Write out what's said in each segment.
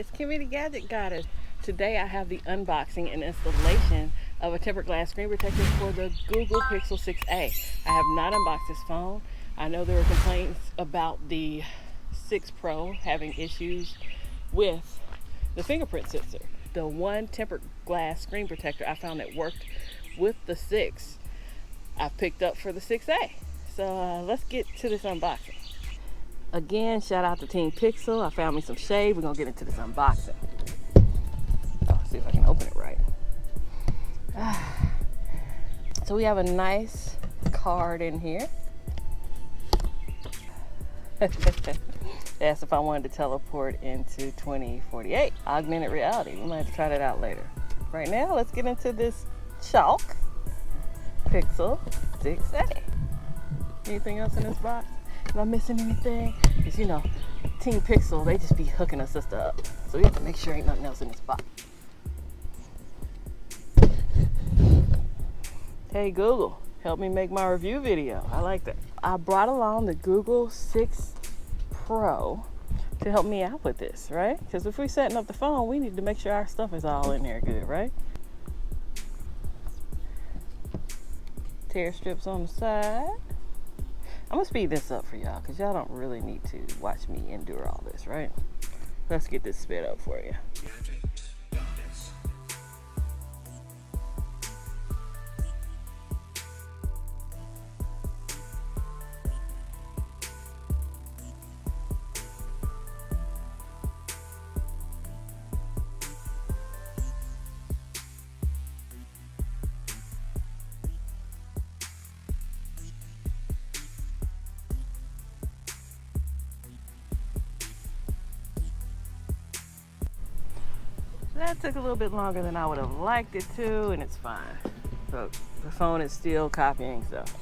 it's Kimmy the Gadget Goddess. Today I have the unboxing and installation of a tempered glass screen protector for the Google Pixel 6a. I have not unboxed this phone. I know there were complaints about the 6 Pro having issues with the fingerprint sensor. The one tempered glass screen protector I found that worked with the 6 I picked up for the 6a. So let's get to this unboxing. Again, shout out to Team Pixel. I found me some shade. We're gonna get into this unboxing. See if I can open it right. So we have a nice card in here. Asked if I wanted to teleport into 2048. Augmented reality. We might have to try that out later. Right now, let's get into this chalk Pixel 6a. Anything else in this box? Am I missing anything? Because you know, Team Pixel, they just be hooking us up. So we have to make sure ain't nothing else in this box. Hey Google, help me make my review video. I like that. I brought along the Google 6 Pro to help me out with this, right? Because if we're setting up the phone, we need to make sure our stuff is all in there good, right? Tear strips on the side. I'm gonna speed this up for y'all because y'all don't really need to watch me endure all this, right? Let's get this sped up for you. That took a little bit longer than I would have liked it to, and it's fine. So the phone is still copying stuff.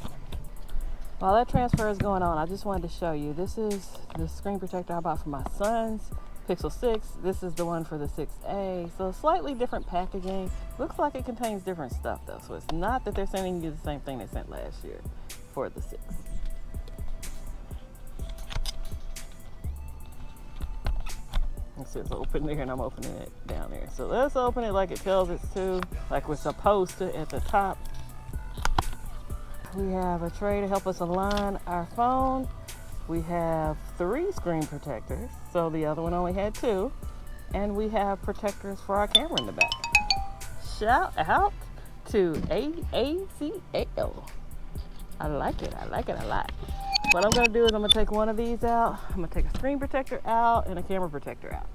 While that transfer is going on, I just wanted to show you, this is the screen protector I bought for my son's Pixel 6. This is the one for the 6a. So slightly different packaging. Looks like it contains different stuff though. So it's not that they're sending you the same thing they sent last year for the 6. It says open there and I'm opening it down there. So let's open it like it tells us to, like we're supposed to at the top. We have a tray to help us align our phone. We have 3 screen protectors, so the other one only had 2. And we have protectors for our camera in the back. Shout out to AACL. I like it a lot. What I'm gonna do is I'm gonna take one of these out. I'm gonna take a screen protector out and a camera protector out.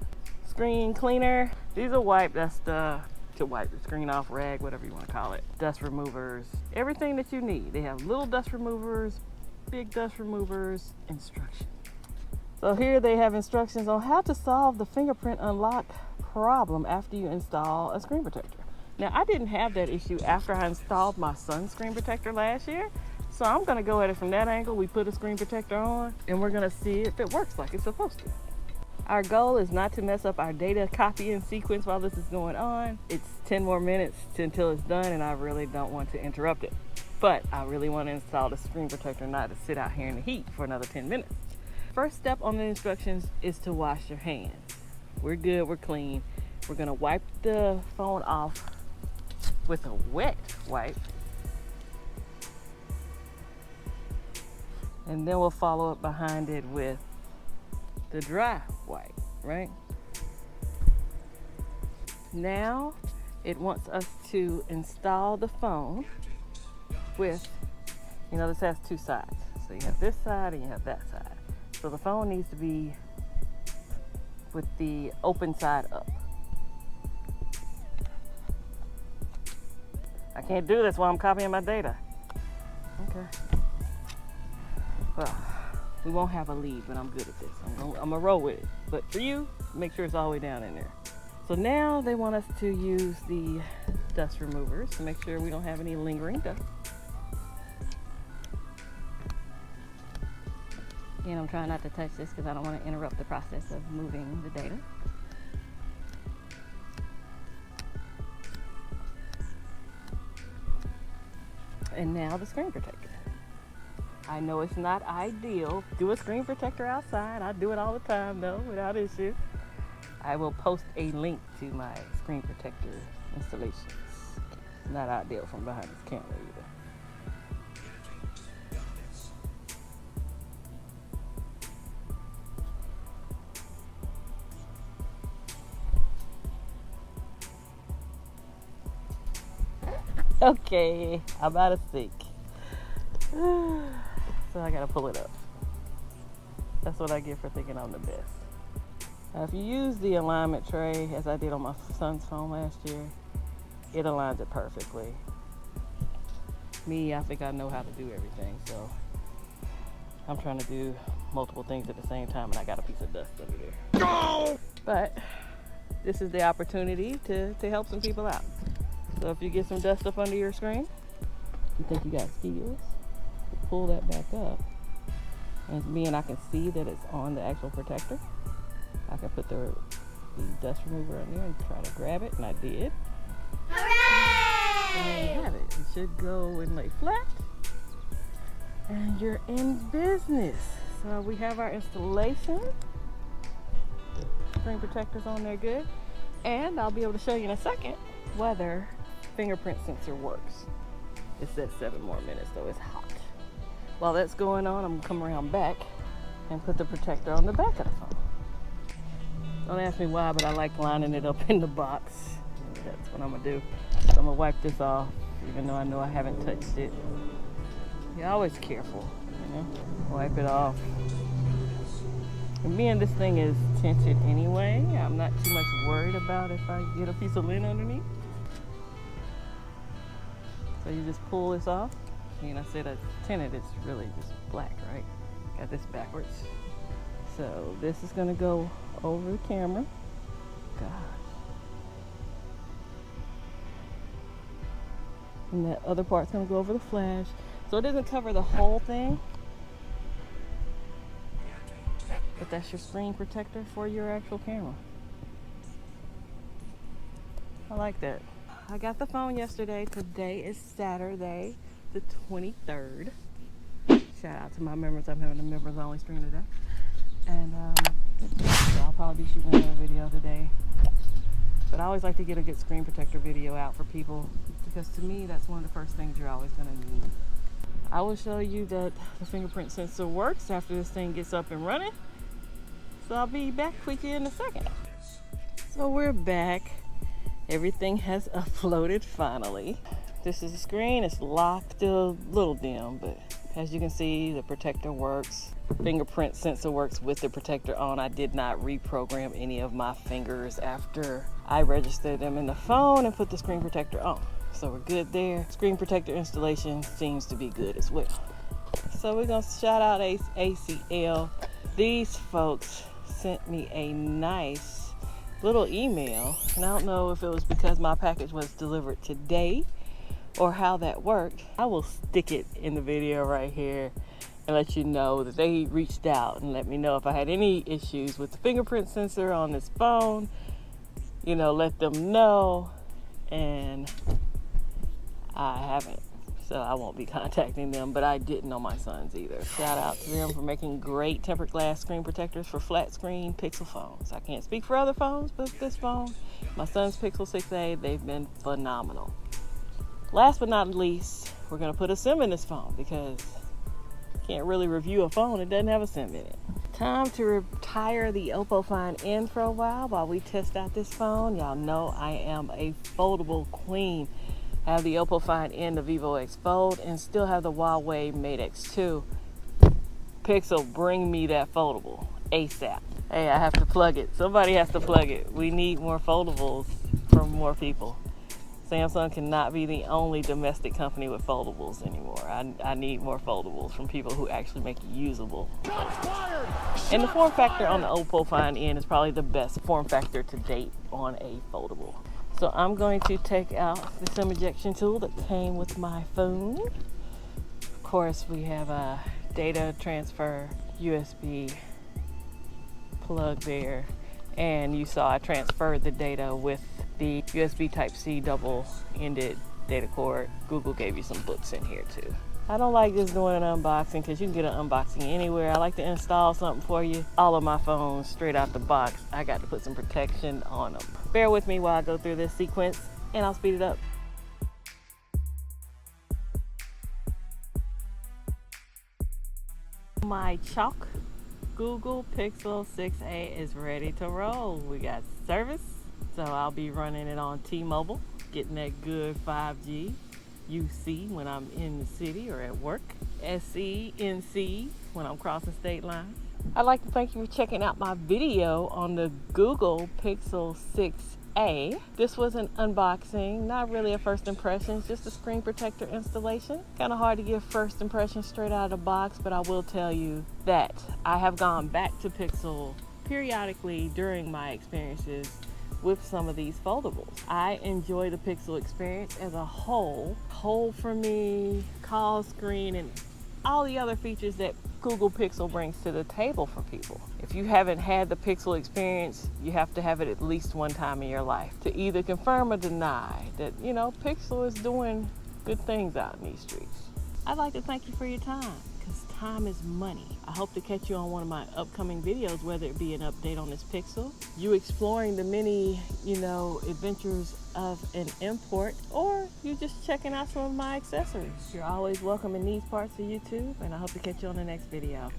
Screen cleaner. These are wipe. That's to wipe the screen off, rag, whatever you wanna call it. Dust removers, everything that you need. They have little dust removers, big dust removers, instructions. So here they have instructions on how to solve the fingerprint unlock problem after you install a screen protector. Now I didn't have that issue after I installed my son's screen protector last year. So I'm gonna go at it from that angle. We put a screen protector on and we're gonna see if it works like it's supposed to. Our goal is not to mess up our data copying sequence while this is going on. It's 10 more minutes until it's done and I really don't want to interrupt it. But I really want to install the screen protector, not to sit out here in the heat for another 10 minutes. First step on the instructions is to wash your hands. We're good, we're clean. We're gonna wipe the phone off with a wet wipe. And then we'll follow up behind it with the dry wipe, right? Now it wants us to install the phone with, you know, this has 2 sides. So you have this side and you have that side. So the phone needs to be with the open side up. I can't do this while I'm copying my data. Okay. Well, we won't have a lead, but I'm good at this. I'm gonna roll with it. But for you, make sure it's all the way down in there. So now they want us to use the dust removers to make sure we don't have any lingering dust. And I'm trying not to touch this because I don't want to interrupt the process of moving the data. And now the screen protector. I know it's not ideal. Do a screen protector outside. I do it all the time though, without issue. I will post a link to my screen protector installations. Not ideal from behind this camera either. Okay, I'm out of sync. So I gotta pull it up. That's what I get for thinking I'm the best. Now, if you use the alignment tray, as I did on my son's phone last year, it aligns it perfectly. Me, I think I know how to do everything, so I'm trying to do multiple things at the same time, and I got a piece of dust under there. No! But this is the opportunity to help some people out. So if you get some dust up under your screen, you think you got skills, pull that back up. And me and I can see that it's on the actual protector. I can put the dust remover in there and try to grab it, and I did. Hooray! And there you have it. It should go and lay flat. And you're in business. So we have our installation. Screen protectors on there good. And I'll be able to show you in a second whether fingerprint sensor works. It says 7 more minutes, though it's hot. While that's going on, I'm gonna come around back and put the protector on the back of the phone. Don't ask me why, but I like lining it up in the box. That's what I'm gonna do. So I'm gonna wipe this off, even though I know I haven't touched it. You're always careful, you know? Wipe it off. And being this thing is tinted anyway, I'm not too much worried about if I get a piece of lint underneath. So you just pull this off. And I said it's tinted, it's really just black, right? Got this backwards. So this is gonna go over the camera. Gosh. And that other part's gonna go over the flash. So it doesn't cover the whole thing. But that's your screen protector for your actual camera. I like that. I got the phone yesterday. Today is Saturday, the 23rd. Shout out to my members. I'm having a members only stream today. And so I'll probably be shooting another video today. But I always like to get a good screen protector video out for people, because to me that's one of the first things you're always going to need. I will show you that the fingerprint sensor works after this thing gets up and running. So I'll be back with you in a second. So we're back. Everything has uploaded finally. This is the screen. It's locked, still a little dim, but as you can see, the protector works. Fingerprint sensor works with the protector on. I did not reprogram any of my fingers after I registered them in the phone and put the screen protector on. So we're good there. Screen protector installation seems to be good as well. So we're gonna shout out AACL. These folks sent me a nice little email, and I don't know if it was because my package was delivered today or how that worked. I will stick it in the video right here and let you know that they reached out and let me know if I had any issues with the fingerprint sensor on this phone. You know, let them know, and I haven't, so I won't be contacting them, but I didn't on my son's either. Shout out to them for making great tempered glass screen protectors for flat screen Pixel phones. I can't speak for other phones, but this phone, my son's Pixel 6a, they've been phenomenal. Last but not least, we're gonna put a SIM in this phone because you can't really review a phone that doesn't have a SIM in it. Time to retire the Oppo Find N for a while we test out this phone. Y'all know I am a foldable queen. I have the Oppo Find N, the Vivo X Fold, and still have the Huawei Mate X2. Pixel, bring me that foldable ASAP. Hey, I have to plug it. Somebody has to plug it. We need more foldables from more people. Samsung cannot be the only domestic company with foldables anymore. I need more foldables from people who actually make it usable. And the form factor on the Oppo Find N is probably the best form factor to date on a foldable. So I'm going to take out the SIM ejection tool that came with my phone. Of course, we have a data transfer USB plug there. And you saw I transferred the data with the USB Type-C double-ended data cord. Google gave you some books in here too. I don't like just doing an unboxing because you can get an unboxing anywhere. I like to install something for you. All of my phones straight out the box, I got to put some protection on them. Bear with me while I go through this sequence and I'll speed it up. My chalk Google Pixel 6a is ready to roll. We got service, so I'll be running it on T-Mobile, getting that good 5G. UC when I'm in the city or at work. SC, NC when I'm crossing state lines. I'd like to thank you for checking out my video on the Google Pixel 6a. This was an unboxing, not really a first impression, just a screen protector installation. Kind of hard to give first impressions straight out of the box, but I will tell you that I have gone back to Pixel periodically during my experiences with some of these foldables. I enjoy the Pixel experience as a whole. Hold for me, call screen, and all the other features that Google Pixel brings to the table for people. If you haven't had the Pixel experience, you have to have it at least one time in your life to either confirm or deny that, you know, Pixel is doing good things out in these streets. I'd like to thank you for your time, because time is money. I hope to catch you on one of my upcoming videos, whether it be an update on this Pixel, you exploring the many, adventures of an import, or you just checking out some of my accessories. You're always welcome in these parts of YouTube, and I hope to catch you on the next video.